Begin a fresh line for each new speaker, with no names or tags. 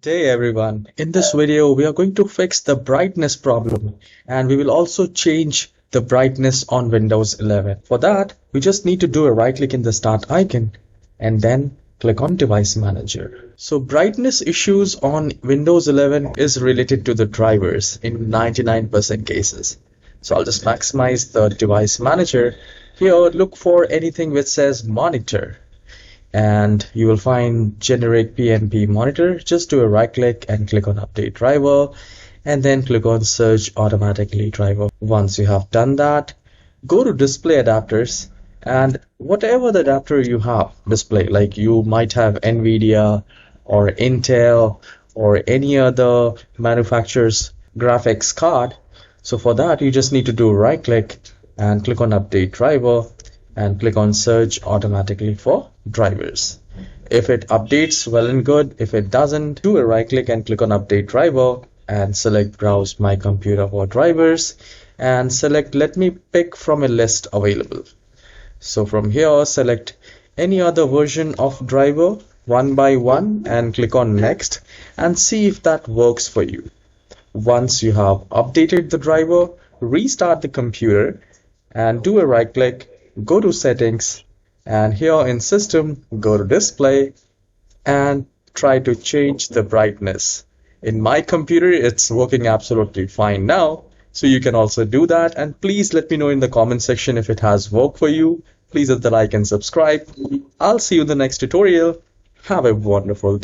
day everyone. In this video, we are going to fix the brightness problem and we will also change the brightness on Windows 11. For that, we just need to do a right click in the start icon and then click on Device Manager. So brightness issues on Windows 11 is related to the drivers in 99% cases. So I'll just maximize the Device Manager. Here, look for anything which says monitor. And you will find generic PNP monitor. Just do a right click and click on update driver and then click on search automatically driver. Once you have done that, go to display adapters and whatever the adapter you have display, like you might have NVIDIA or Intel or any other manufacturer's graphics card. So for that, you just need to do a right click and click on update driver and click on search automatically for drivers. If it updates, well and good. If it doesn't, do a right click and click on update driver and select browse my computer for drivers and select let me pick from a list available. So from here, select any other version of driver one by one and click on next and see if that works for you. Once you have updated the driver, restart the computer and do a right click, go to settings, and here in system, go to display and try to change the brightness. In my computer, it's working absolutely fine now. So you can also do that. And please let me know in the comment section if it has worked for you. Please hit the like and subscribe. I'll see you in the next tutorial. Have a wonderful day.